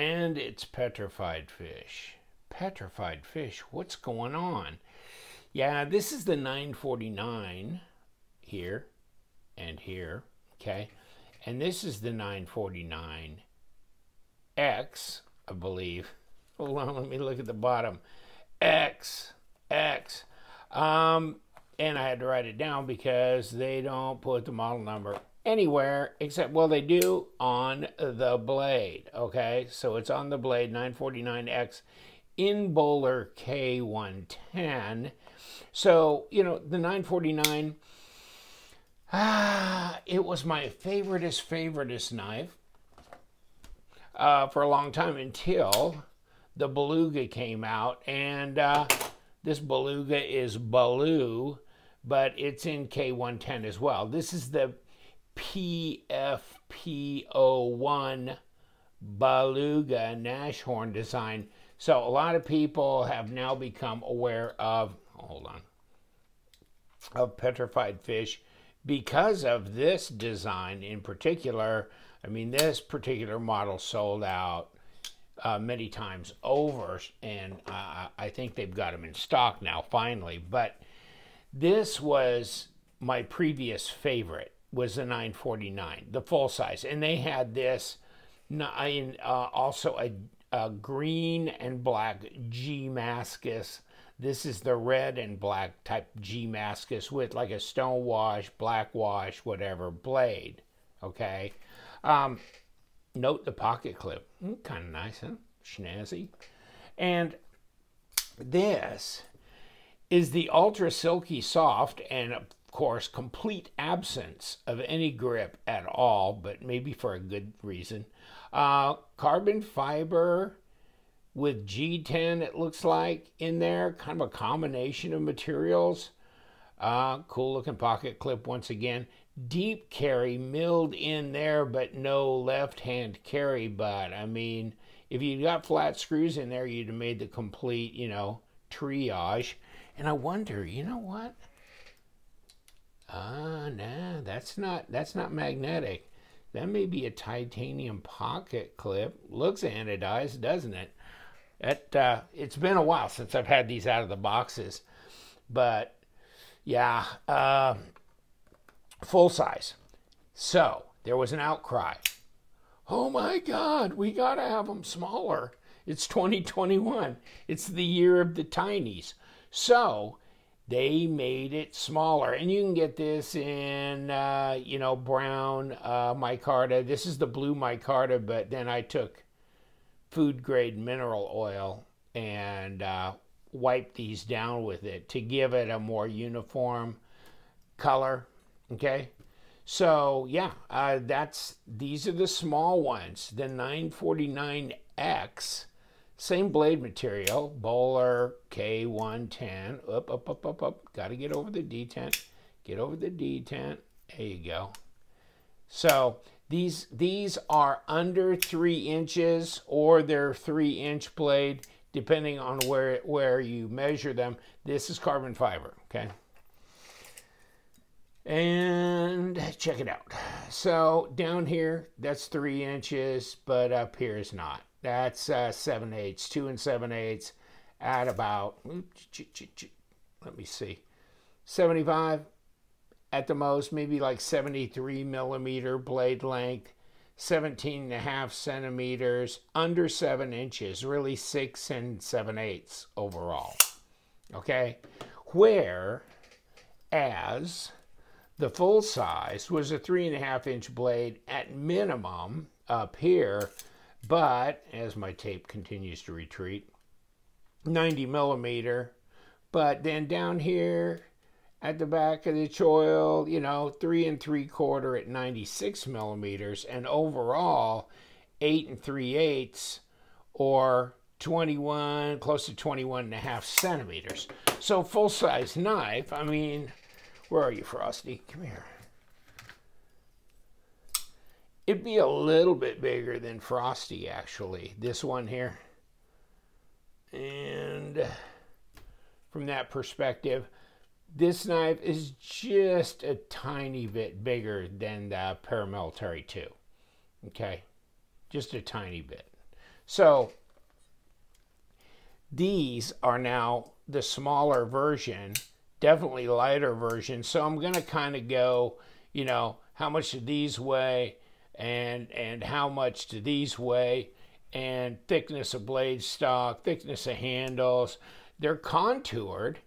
And it's petrified fish. Petrified fish, what's going on? Yeah, this is the 949 here and here, okay? And this is the 949X, I believe. Hold on, let me look at the bottom. X. And I had to write it down because they don't put the model number anywhere except, well, they do on the blade, okay? So it's on the blade, 949X in Bowler K110. So, you know, the 949, it was my favoriteest knife for a long time until the Beluga came out. And this Beluga is Baloo, but it's in K110 as well. This is the PFP949 Beluga Nashorn design. So a lot of people have now become aware of, of petrified fish because of this design in particular. I mean, this particular model sold out many times over, and I think they've got them in stock now finally. But this was my previous favorite, was the 949, the full size, and they had this also a green and black G Mascus. This is the red and black type G Mascus with like a stone wash, black wash, whatever blade. Okay. Note the pocket clip. Kind of nice, huh? Snazzy. And this is the ultra silky soft and of course complete absence of any grip at all, but maybe for a good reason. Carbon fiber with G10, it looks like, in there. Kind of a combination of materials. Cool looking pocket clip once again. Deep carry milled in there, but no left-hand carry butt. I mean, if you got flat screws in there, you'd have made the complete, you know, triage. And I wonder, you know what? Nah, that's not magnetic. That may be a titanium pocket clip. Looks anodized, doesn't it? It's been a while since I've had these out of the boxes. But, yeah, full size. So, there was an outcry. Oh my God, we gotta have them smaller. It's 2021. It's the year of the tinies. So, they made it smaller. And you can get this in, you know, brown micarta. This is the blue micarta, but then I took food grade mineral oil and wiped these down with it to give it a more uniform color. Okay. So yeah, these are the small ones. The 949X, same blade material, Bowler K110. Up. Got to get over the detent. Get over the detent. There you go. So these are under 3 inches, or they're 3-inch blade, depending on where you measure them. This is carbon fiber. Okay. And check it out. So down here, that's 3 inches, but up here is not. That's 7/8, 2 7/8 at about, let me see, 75 at the most, maybe like 73 millimeter blade length, 17.5 centimeters, under 7 inches, really 6 7/8 overall. Okay, whereas the full size was a 3.5-inch blade at minimum up here, but as my tape continues to retreat, 90 millimeter. But then down here at the back of the choil, you know, 3 3/4 at 96 millimeters, and overall 8 3/8 or 21, close to 21.5 centimeters. So full size knife. I mean, where are you, Frosty? Come here. It'd be a little bit bigger than Frosty, actually, this one here. And from that perspective, this knife is just a tiny bit bigger than the Paramilitary 2. Okay? Just a tiny bit. So these are now the smaller version, definitely lighter version. So I'm going to kind of go, you know, how much do these weigh and how much do these weigh, and thickness of blade stock, thickness of handles. They're contoured.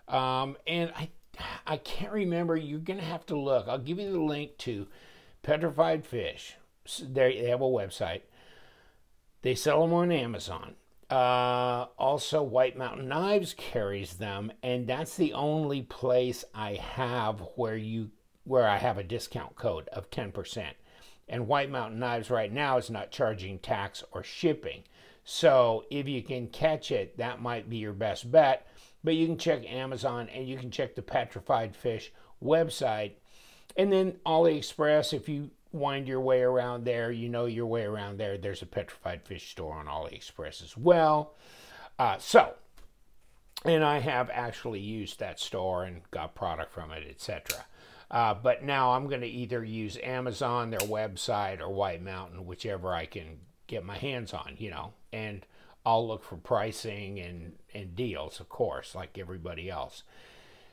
And I can't remember. You're going to have to look. I'll give you the link to Petrified Fish. They have a website. They sell them on Amazon. Also, White Mountain Knives carries them, and that's the only place I have where I have a discount code of 10%. And White Mountain Knives right now is not charging tax or shipping. So if you can catch it, that might be your best bet. But you can check Amazon, and you can check the Petrified Fish website. And then AliExpress, if you wind your way around there, you know your way around there. There's a Petrified Fish store on AliExpress as well. And I have actually used that store and got product from it, etc. But now I'm going to either use Amazon, their website, or White Mountain, whichever I can get my hands on, you know. And I'll look for pricing and deals, of course, like everybody else.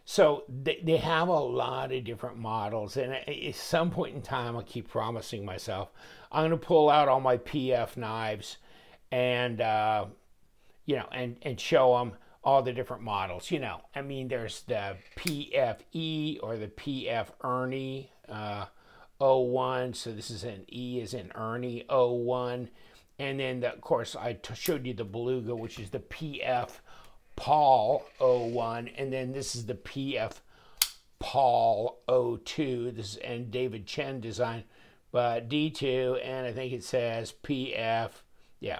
So they have a lot of different models. And at some point in time, I keep promising myself, I'm going to pull out all my PF knives and, you know, and show them all the different models. You know, I mean, there's the PFE or the PF Ernie 01. So this is an E as in Ernie 01. And then, of course, I showed you the Beluga, which is the PF Paul 01. And then this is the PF Paul 02. This is and David Chen design, but D2. And I think it says PF, yeah,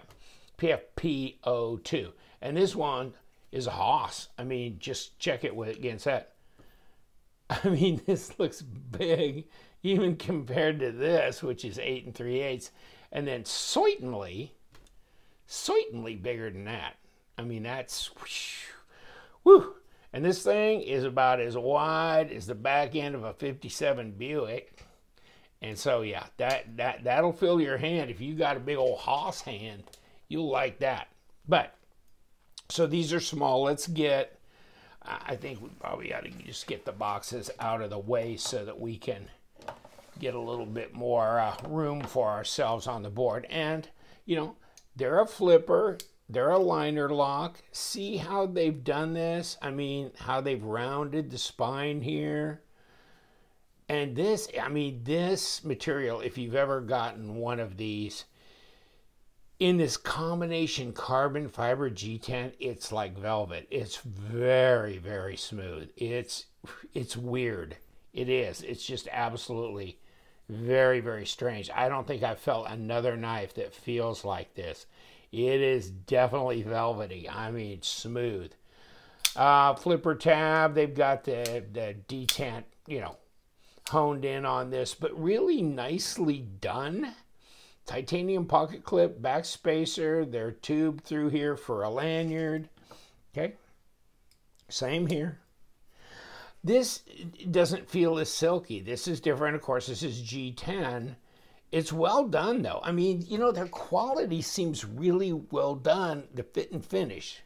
PFP 02. And this one is a hoss. I mean, just check it against that. I mean, this looks big, even compared to this, which is 8 3/8, and then certainly bigger than that. I mean, that's whoo. And this thing is about as wide as the back end of a '57 Buick. And so, yeah, that'll fill your hand. If you got a big old hoss hand, you'll like that. But so these are small. Let's get, I think we probably ought to just get the boxes out of the way so that we can get a little bit more room for ourselves on the board. And, you know, they're a flipper. They're a liner lock. See how they've done this? I mean, how they've rounded the spine here. And this, I mean, this material, if you've ever gotten one of these, in this combination carbon fiber G10, it's like velvet. It's very, very smooth. It's weird. It is. It's just absolutely very, very strange. I don't think I've felt another knife that feels like this. It is definitely velvety. I mean, smooth. Flipper tab. They've got the detent, you know, honed in on this, but really nicely done. Titanium pocket clip, back spacer. They're tubed through here for a lanyard. Okay. Same here. This doesn't feel as silky. This is different. Of course, this is G10. It's well done, though. I mean, you know, their quality seems really well done. The fit and finish,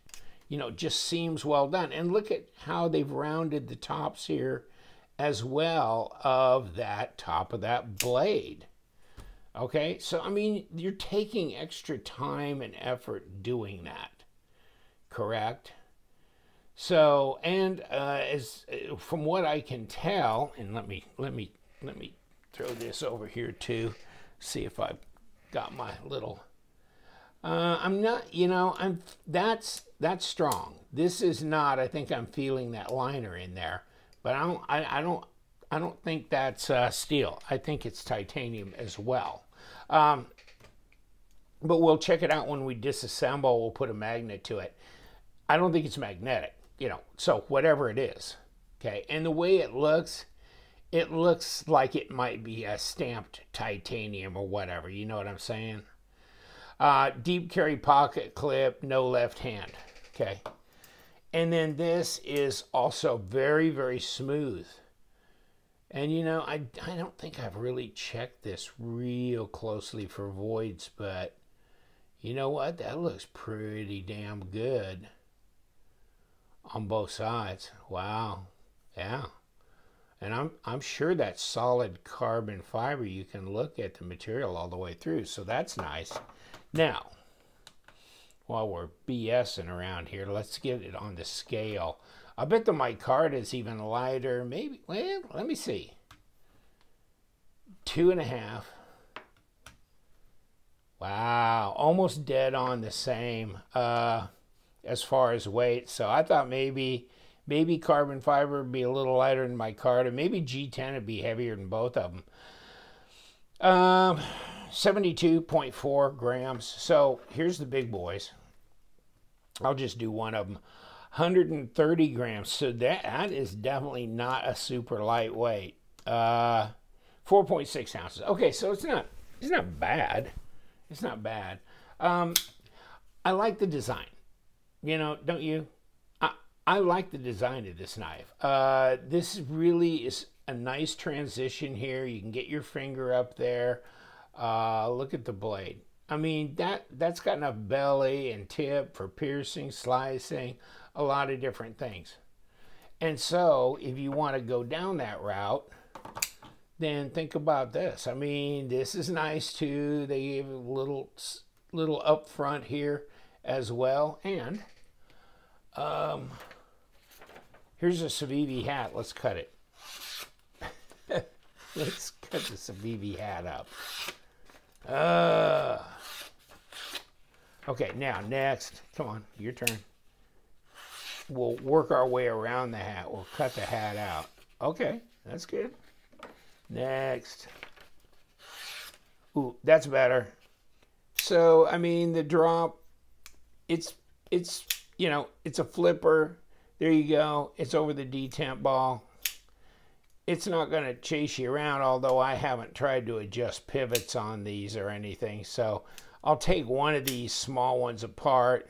you know, just seems well done. And look at how they've rounded the tops here as well of that top of that blade. Okay, so, I mean, you're taking extra time and effort doing that, correct? So, and as from what I can tell, and let me throw this over here too, see if I've got my little. I'm not, you know, that's strong. This is not. I think I'm feeling that liner in there, but I don't think that's steel. I think it's titanium as well. But we'll check it out when we disassemble. We'll put a magnet to it. I don't think it's magnetic, you know, so whatever it is, okay? And the way it looks like it might be a stamped titanium or whatever, you know what I'm saying? Deep carry pocket clip, no left hand, okay? And then this is also very, very smooth. And, you know, I don't think I've really checked this real closely for voids, but, You know what? That looks pretty damn good on both sides. Wow. Yeah. And I'm sure that's solid carbon fiber. You can look at the material all the way through, so that's nice. Now, while we're BSing around here, let's get it on the scale. I bet the micarta is even lighter. Maybe, well, let me see. 2.5. Wow, almost dead on the same as far as weight. So I thought maybe carbon fiber would be a little lighter than micarta. Maybe G10 would be heavier than both of them. 72.4 grams. So here's the big boys. I'll just do one of them. 130 grams. So that is definitely not a super lightweight. 4.6 ounces. Okay, so it's not bad. It's not bad. I like the design. You know, don't you? I like the design of this knife. This really is a nice transition here. You can get your finger up there. Look at the blade. I mean, that's got enough belly and tip for piercing, slicing, a lot of different things. And so if you want to go down that route, then think about this. I mean, this is nice too. They gave a little up front here as well. And here's a Civivi hat. Let's cut it. Let's cut the Civivi hat up. Okay, now next. Come on, your turn. We'll work our way around the hat. We'll cut the hat out. Okay, that's good. Next. Ooh, that's better. So, I mean, the drop, it's you know, it's a flipper. There you go. It's over the detemp ball. It's not going to chase you around, although I haven't tried to adjust pivots on these or anything. So I'll take one of these small ones apart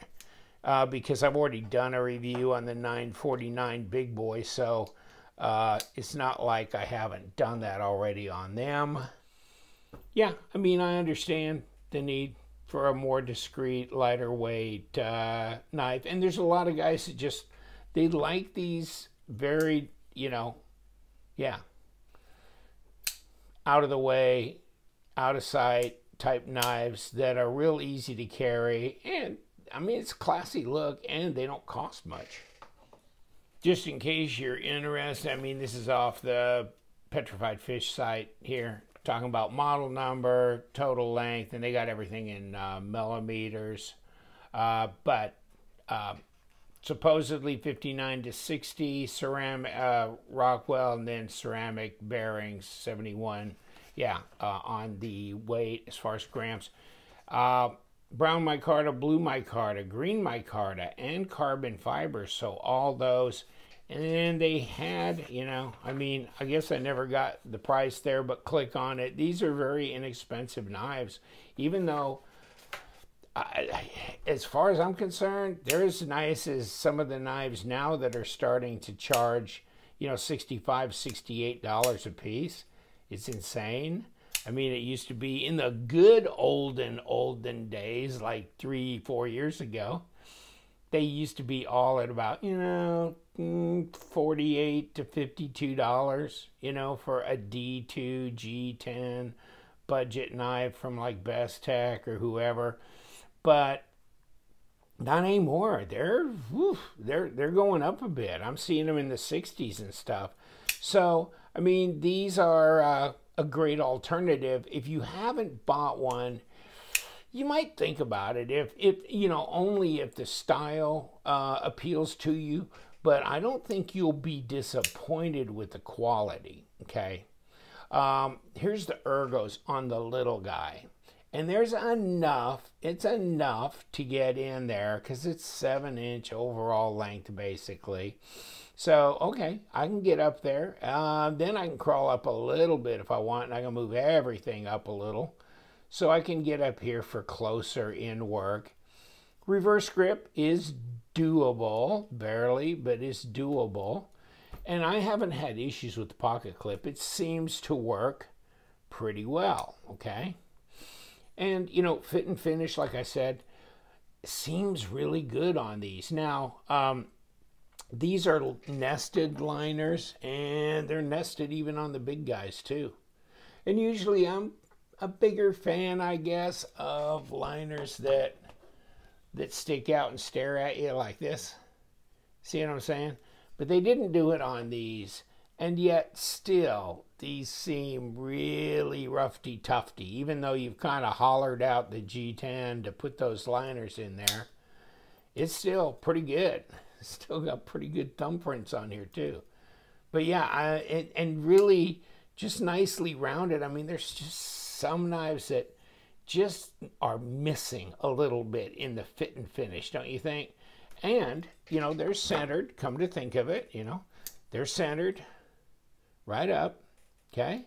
because I've already done a review on the 949 big boy. So it's not like I haven't done that already on them. Yeah, I mean, I understand the need for a more discreet, lighter weight knife. And there's a lot of guys that just, they like these very, you know, yeah, out of the way, out of sight type knives that are real easy to carry. And I mean, it's a classy look and they don't cost much. Just in case you're interested, I mean, this is off the Petrified Fish site here, talking about model number, total length, and they got everything in millimeters. But supposedly 59 to 60 ceramic Rockwell, and then ceramic bearings 71. Yeah, on the weight as far as grams. Brown micarta, blue micarta, green micarta, and carbon fiber. So all those. And then they had, you know, I mean, I guess I never got the price there, but click on it. These are very inexpensive knives, even though, as far as I'm concerned, they're as nice as some of the knives now that are starting to charge, you know, $65, $68 a piece. It's insane. I mean, it used to be in the good olden days, like 3-4 years ago. They used to be all at about, you know, $48 to $52, you know, for a D2, G10 budget knife from like Best Tech or whoever. But not anymore. They're going up a bit. I'm seeing them in the 60s and stuff. So, I mean, these are a great alternative. If you haven't bought one, you might think about it if you know, only if the style appeals to you, but I don't think you'll be disappointed with the quality, okay? Here's the ergos on the little guy. And there's enough, it's enough to get in there because it's 7-inch overall length basically. So, okay, I can get up there. Then I can crawl up a little bit if I want, and I can move everything up a little. So I can get up here for closer in work. Reverse grip is doable, barely, but it's doable. And I haven't had issues with the pocket clip. It seems to work pretty well, okay? And, you know, fit and finish, like I said, seems really good on these. Now, these are nested liners, and they're nested even on the big guys too. And usually I'm a bigger fan, I guess, of liners that stick out and stare at you like this. See what I'm saying? But they didn't do it on these, and yet still these seem really roughy-tufty. Even though you've kind of hollowed out the G10 to put those liners in there, it's still pretty good. Still got pretty good thumbprints on here too. But yeah, and really just nicely rounded. I mean, there's just some knives that just are missing a little bit in the fit and finish, don't you think? And, you know, they're centered, come to think of it, you know, they're centered right up, okay?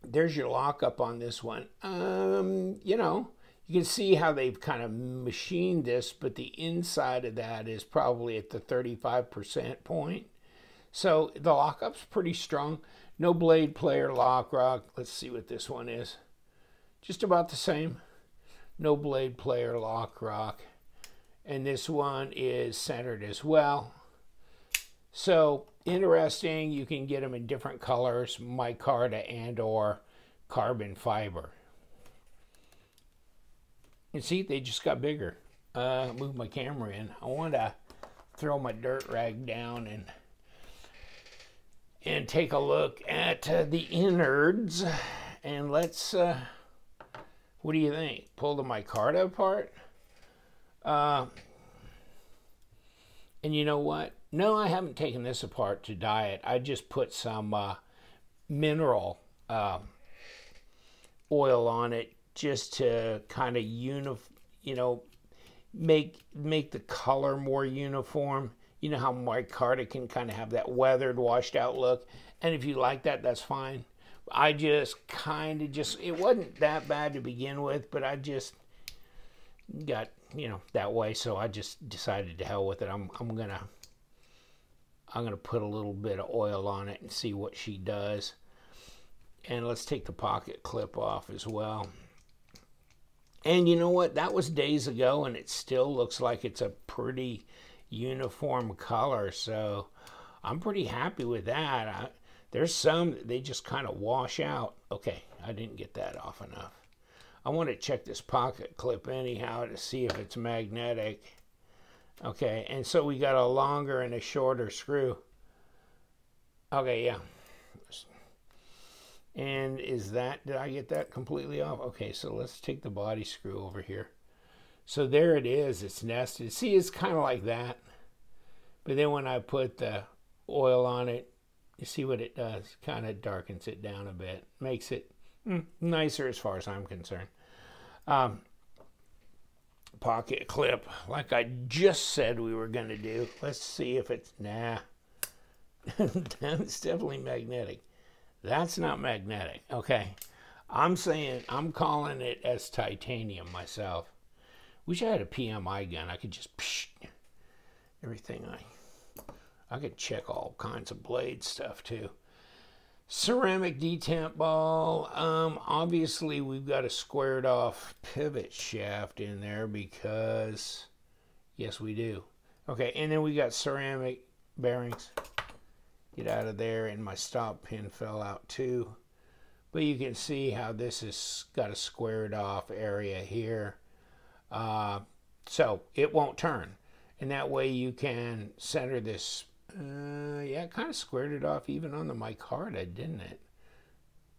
There's your lockup on this one. You know, you can see how they've kind of machined this, but the inside of that is probably at the 35% point. So the lockup's pretty strong. No blade player lock rock. Let's see what this one is. Just about the same. No blade player lock rock. And this one is centered as well. So interesting. You can get them in different colors, micarta and or carbon fiber. You see, they just got bigger. Move my camera in. I want to throw my dirt rag down and take a look at the innards. And let's, what do you think? Pull the micarta apart? And you know what? No, I haven't taken this apart to dye it. I just put some mineral oil on it, just to kind of make the color more uniform. You know how micarta can kind of have that weathered, washed out look. And if you like that, that's fine. I just it wasn't that bad to begin with, but I just got, you know, that way. So I just decided to hell with it. I'm gonna put a little bit of oil on it and see what she does. And let's take the pocket clip off as well. And you know what? That was days ago, and it still looks like it's a pretty uniform color. So I'm pretty happy with that. There's some, they just kind of wash out. Okay, I didn't get that off enough. I want to check this pocket clip anyhow to see if it's magnetic. Okay, and so we got a longer and a shorter screw. Okay, yeah. And did I get that completely off? Okay, so let's take the body screw over here. So there it is, it's nested. See, it's kind of like that. But then when I put the oil on it, you see what it does? Kind of darkens it down a bit. Makes it nicer as far as I'm concerned. Pocket clip, like I just said we were going to do. Let's see if it's, nah. That's definitely magnetic. That's not magnetic. Okay. I'm calling it as titanium myself. Wish I had a PMI gun. I could just everything. I could check all kinds of blade stuff too. Ceramic detent ball. Obviously we've got a squared off pivot shaft in there because yes we do. Okay, and then we got ceramic bearings. Get out of there, and my stop pin fell out too. But you can see how this has got a squared off area here. So it won't turn. And that way you can center this. Yeah, it kind of squared it off even on the micarta, didn't it?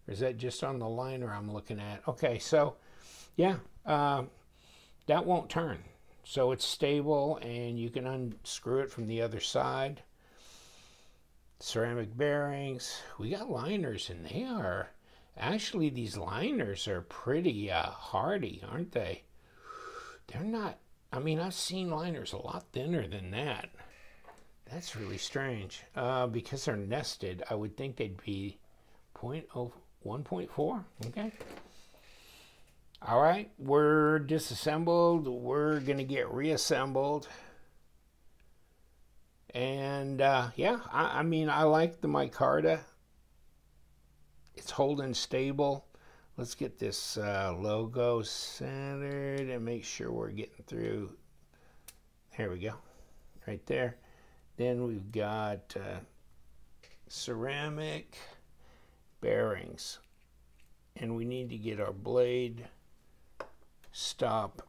Or is that just on the liner I'm looking at? Okay, so yeah, that won't turn. So it's stable, and you can unscrew it from the other side. Ceramic bearings. We got liners, and they are actually, these liners are pretty hardy, aren't they? They're not, I mean, I've seen liners a lot thinner than that. That's really strange. Because they're nested, I would think they'd be 1.4. Okay. All right, we're disassembled. We're gonna get reassembled. And yeah, I mean, I like the micarta. It's holding stable. let's get this logo centered and make sure we're getting through. There we go, right there. Then we've got ceramic bearings, and we need to get our blade stop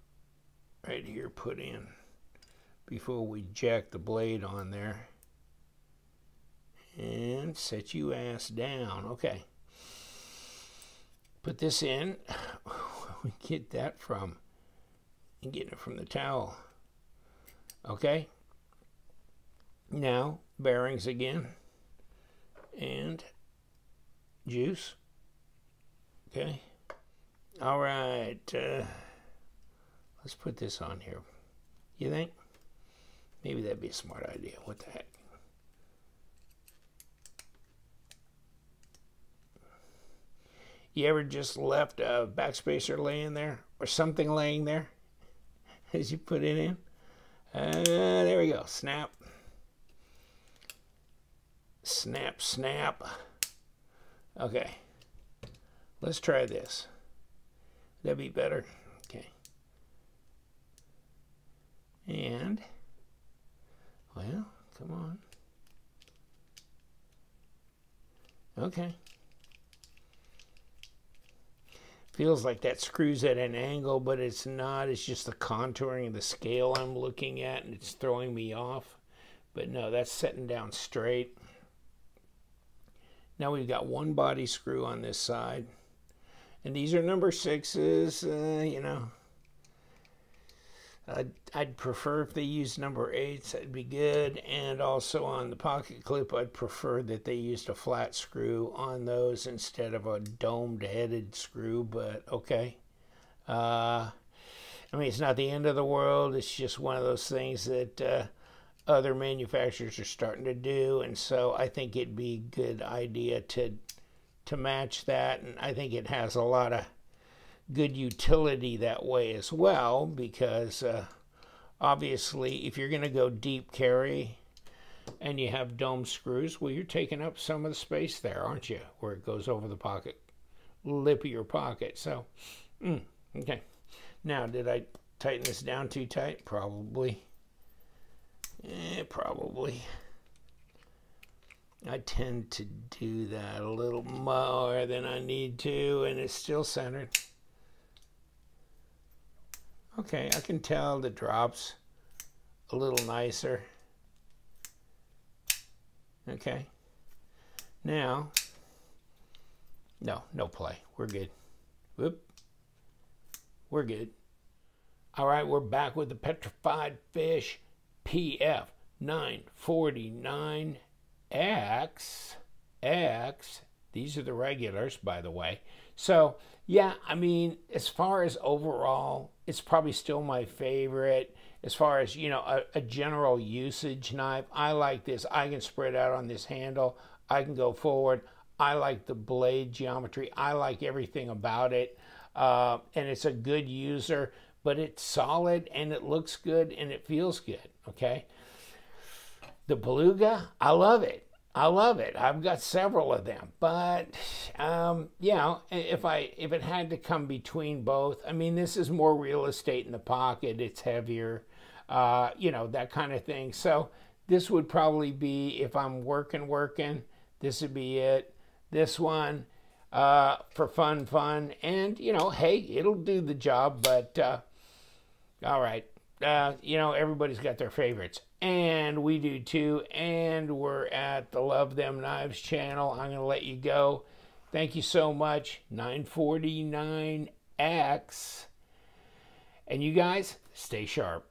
right here put in before we jack the blade on there. And set you ass down. Okay. Put this in. We get that from, and getting it from the towel. Okay. Now, bearings again. And juice. Okay. All right. Let's put this on here. You think? Maybe that'd be a smart idea. What the heck? You ever just left a backspacer laying there, or something laying there as you put it in? There we go. Snap. Snap, snap. Okay. Let's try this. That'd be better. Okay. And, well, come on. Okay. Feels like that screws at an angle, but it's not. It's just the contouring of the scale I'm looking at, and it's throwing me off. But no, that's setting down straight. Now we've got one body screw on this side. And these are number 6s, you know. I'd prefer if they used number 8s, that'd be good. And also on the pocket clip, I'd prefer that they used a flat screw on those instead of a domed headed screw, but okay. I mean, it's not the end of the world. It's just one of those things that other manufacturers are starting to do, and so I think it'd be a good idea to match that, and I think it has a lot of good utility that way as well, because obviously if you're going to go deep carry and you have dome screws, well, you're taking up some of the space there, aren't you, where it goes over the pocket lip of your pocket. So okay, now did I tighten this down too tight? Probably. Probably. I tend to do that a little more than I need to, and it's still centered. Okay, I can tell the drops a little nicer. Okay. Now, no play. We're good. Whoop. We're good. All right, we're back with the Petrified Fish PF949X. These are the regulars, by the way. So, yeah, I mean, as far as overall, it's probably still my favorite. As far as, you know, a general usage knife, I like this. I can spread out on this handle. I can go forward. I like the blade geometry. I like everything about it. And it's a good user, but it's solid, and it looks good, and it feels good, okay? The Beluga, I love it. I love it. I've got several of them, but you know, if it had to come between both, I mean, this is more real estate in the pocket. It's heavier, you know, that kind of thing. So this would probably be, if I'm working, this would be it. This one for fun, and you know, hey, it'll do the job. But all right, you know, everybody's got their favorites. And we do too, and we're at the Love Them Knives channel. I'm going to let you go. Thank you so much, 949X. And you guys, stay sharp.